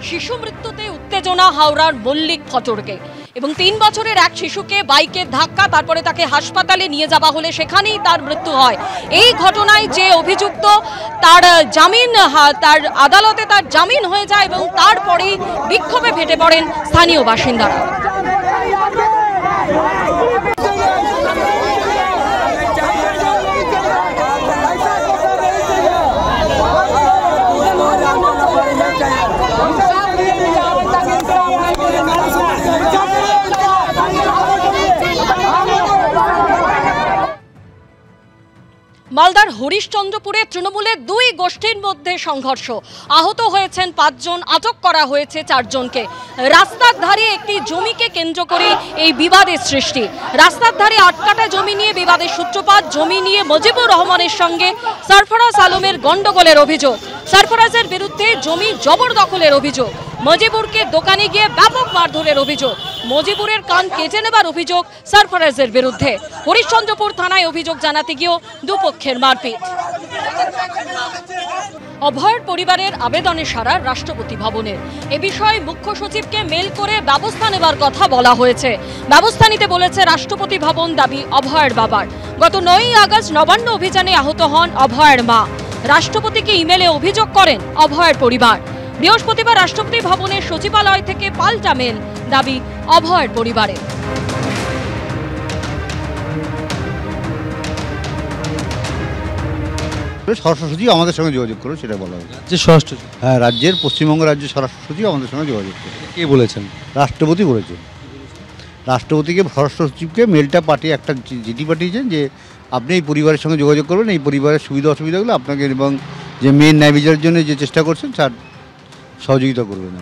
শিশু মৃত্যুতে উত্তেজনা হাওড়ার মল্লিক ফটরকে এবং ৩ বছরের এক শিশুকে বাইকের ধাক্কা তারপরে তাকে হাসপাতালে নিয়ে যাওয়া হলে সেখানেই তার মৃত্যু হয়। এই ঘটনায় যে অভিযুক্ত তার জামিন তার আদালতে তার জামিন হয়ে যায় এবং তারপরেই বিক্ষোভে ফেটে পড়েন স্থানীয় বাসিন্দারা। মালদার হরিশচন্দ্রপুরে তৃণমূলের ২ গোষ্ঠীর মধ্যে সংঘর্ষ, আহত হয়েছেন ৫ জন, আটক করা হয়েছে ৪ জনকে। রাস্তার ধারে একটি জমিকে কেন্দ্র করে এই বিবাদের সৃষ্টি। রাস্তার ধারে ৮ কাঠা জমি নিয়ে বিবাদের সূত্রপাত। জমি নিয়ে মজিবুর রহমানের সঙ্গে সরফরাজ আলমের গন্ডগোলের অভিযোগ। সরফরাজের বিরুদ্ধে জমি জবরদখলের অভিযোগ। মজিবুরকে দোকানে গিয়ে ব্যাপক মারধরের অভিযোগ। মজিবুরের কান কেটে নেবার অভিযোগ সরফরাজের বিরুদ্ধে। হরিশচন্দ্রপুর থানায় অভিযোগ জানাতে গিয়েও দুপক্ষের মারপিট। অভয়ের পরিবারের আবেদনে সাড়া রাষ্ট্রপতি ভবনের। এ বিষয়ে মুখ্য সচিবকে মেল করে ব্যবস্থা নেবার কথা বলা হয়েছে। ব্যবস্থা নিতে বলেছে রাষ্ট্রপতি ভবন, দাবি অভয়ের বাবার। গত ৯ই আগস্ট নবান্ন অভিযানে আহত হন অভয়ের মা। রাষ্ট্রপতিকে ইমেলে অভিযোগ করেন অভয়ের পরিবার। বৃহস্পতিবার রাষ্ট্রপতি ভবনের সচিবালয় থেকে পাল্টা মেল, দাবি অভয়ের পরিবারের। স্বরাষ্ট্র সচিব আমাদের সঙ্গে যোগাযোগ করো, সেটা বলা হয়েছে। যে স্বরাষ্ট্র, হ্যাঁ, রাজ্যের পশ্চিমবঙ্গ রাজ্যের স্বরাষ্ট্র সচিব আমাদের সঙ্গে যোগাযোগ করে। কে বলেছেন? রাষ্ট্রপতি বলেছেন। রাষ্ট্রপতিকে স্বরাষ্ট্র সচিবকে মেলটা পাঠিয়ে একটা চিঠি পাঠিয়েছেন যে আপনি এই পরিবারের সঙ্গে যোগাযোগ করবেন, এই পরিবারের সুবিধা অসুবিধাগুলো আপনাকে এবং যে মেয়ের ন্যায় বিচারের জন্য যে চেষ্টা করছেন তার সহযোগিতা করবেন।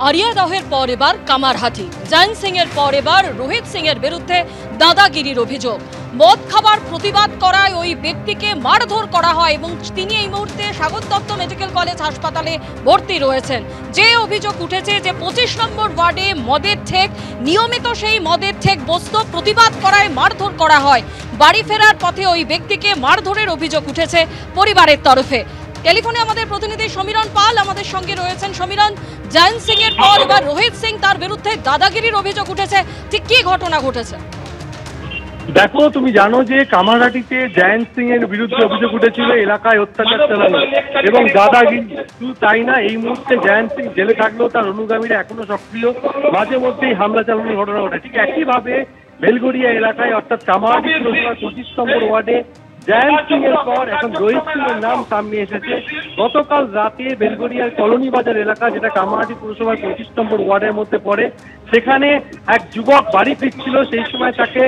আরিয়াদহের পর এবার কামারহাটি, জয়ন্ত সিং এর পর এবার রোহিত সিং এর বিরুদ্ধে দাদাগিরির অভিযোগ। মদ খাবার প্রতিবাদ করায় ওই ব্যক্তিকে মারধর করা হয় এবং তিনি এই মুহূর্তে স্বাগত দত্ত মেডিকেল কলেজ হাসপাতালে ভর্তি রয়েছেন। যে অভিযোগ উঠেছে যে 25 নম্বর ওয়ার্ডে মদের ঠেক, নিয়মিত সেই মদের ঠেক বসত, প্রতিবাদ করায় মারধর করা হয়। বাড়ি ফেরার পথে ওই ব্যক্তিকে মারধরের অভিযোগ উঠেছে পরিবারের তরফে। টেলিফোনে আমাদের প্রতিনিধি সমীরণ পাল আমাদের সঙ্গে রয়েছেন। সমীরণ, জয়ন্ত সিং এর পর এবার রোহিত সিং, তার বিরুদ্ধে দাদাগিরির অভিযোগ উঠেছে, ঠিক কি ঘটনা ঘটেছে? দেখো, তুমি জানো যে কামারহাটিতে জয়ন্ত সিং এর বিরুদ্ধে অভিযোগ উঠেছিল এলাকায় অত্যাচার চালানো এবং দাদাগিরি। শুধু তাই না, এই মুহূর্তে জয়ন্ত সিং জেলে থাকলেও তার অনুগামীরা এখনো সক্রিয়, মাঝে মধ্যেই হামলা চালানোর ঘটনা ঘটে। ঠিক একইভাবে বেলগড়িয়া এলাকায় অর্থাৎ কামারহাটি পুরসভার 25 নম্বর ওয়ার্ডে জয়ন্ত সিং এর পর এখন রোহিত সিং এর নাম সামনে এসেছে। গতকাল রাতে বেলগড়িয়ার কলোনি বাজার এলাকা, যেটা কামারহাটি পুরসভার 25 নম্বর ওয়ার্ডের মধ্যে পড়ে, সেখানে এক যুবক বাড়ি ফিরছিল। সেই সময় তাকে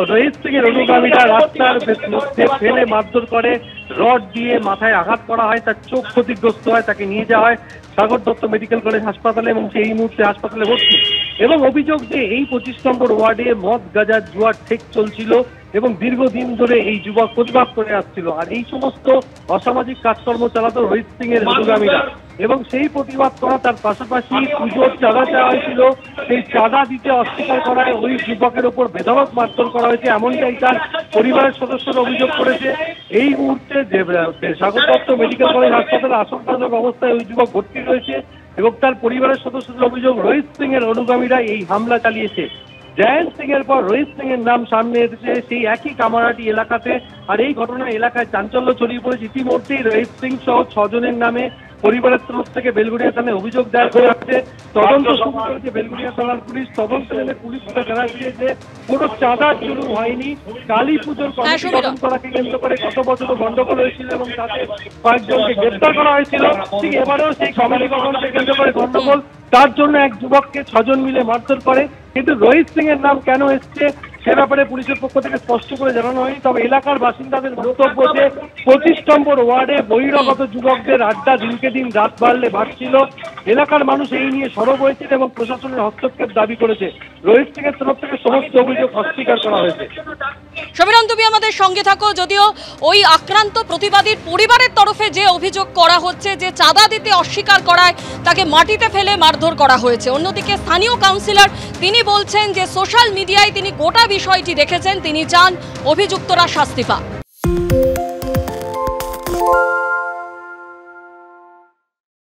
রোহিত সিং এর অনুগামীরা রাস্তার মধ্যে ফেলে মারধর করে, রড দিয়ে মাথায় আঘাত করা হয়, তার চোখ ক্ষতিগ্রস্ত হয়, তাকে নিয়ে যাওয়া হয় স্বাগত দত্ত মেডিকেল কলেজ হাসপাতালে এবং সেই মুহূর্তে হাসপাতালে ভর্তি। এবং অভিযোগ যে এই 25 নম্বর ওয়ার্ডে মদ গাঁজার জুয়ার ঠেক চলছিল এবং দীর্ঘদিন ধরে এই যুবক প্রতিবাদ করে আসছিল। আর এই সমস্ত অসামাজিক কাজকর্ম চালাতো রোহিত সিং এর অনুগামীরা এবং সেই প্রতিবাদ করা, তার পাশাপাশি পুজোর চাঁদা চাওয়া হয়েছিল, সেই চাঁদা দিতে অস্বীকার করায় ওই যুবকের ওপর বেধড়ক মারধর করা হয়েছে, এমনটাই তার পরিবারের সদস্যরা অভিযোগ করেছে। এই মুহূর্তে যে স্বাগত দত্ত মেডিকেল কলেজ হাসপাতালে আশঙ্কাজনক অবস্থায় ওই যুবক ভর্তি রয়েছে এবং তার পরিবারের সদস্যদের অভিযোগ রোহিত সিং এর অনুগামীরা এই হামলা চালিয়েছে। জয়ন্ত সিং এর পর রোহিত সিং এর নাম সামনে এসেছে সেই একই কামারহাটি এলাকাতে। আর এই ঘটনায় এলাকায় চাঞ্চল্য ছড়িয়ে পড়েছে। ইতিমধ্যেই রোহিত সিং সহ 6 জনের নামে পরিবারের তরফ থেকে বেলগড়িয়া থানায় অভিযোগ দায়ের করা হচ্ছে। তদন্ত শুরু করেছে বেলগড়িয়া থানার পুলিশ। তদন্ত নিয়ে পুলিশ জানাচ্ছে যে কোনো চাঁদা শুরু হয়নি। কালী পুজোর কমিটি গঠন করাকে কেন্দ্র করে গত বছরও গন্ডগোল হয়েছিল এবং তাতে কয়েকজনকে গ্রেপ্তার করা হয়েছিল। ঠিক এবারেও সেই কমিটি গঠনকে কেন্দ্র করে গন্ডগোল, তার জন্য এক যুবককে 6 জন মিলে মারধর করে। কিন্তু রোহিত সিং এর নাম কেন এসছে সে ব্যাপারে পুলিশের পক্ষ থেকে স্পষ্ট করে জানানো হয়নি। তবে এলাকার বাসিন্দাদের বক্তব্য যে 25 নম্বর ওয়ার্ডে বহিরাগত যুবকদের আড্ডা দিনকে দিন রাত বাড়ছিল। এলাকার মানুষ এই নিয়ে সরব হয়েছিল এবং প্রশাসনের হস্তক্ষেপ দাবি করেছে। রোহিত সিং এর তরফ থেকে সমস্ত অভিযোগ অস্বীকার করা হয়েছে। সমীরণ, তুমি আমাদের সঙ্গে থাকো। যদিও ওই আক্রান্ত প্রতিবাদীর পরিবারের তরফে যে অভিযোগ করা হচ্ছে যে চাঁদা দিতে অস্বীকার করায় তাকে মাটিতে ফেলে মারধর করা হয়েছে, অন্যদিকে স্থানীয় কাউন্সিলর তিনি বলছেন যে সোশ্যাল মিডিয়ায় তিনি গোটা বিষয়টি দেখেছেন, তিনি চান অভিযুক্তরা শাস্তি পাক।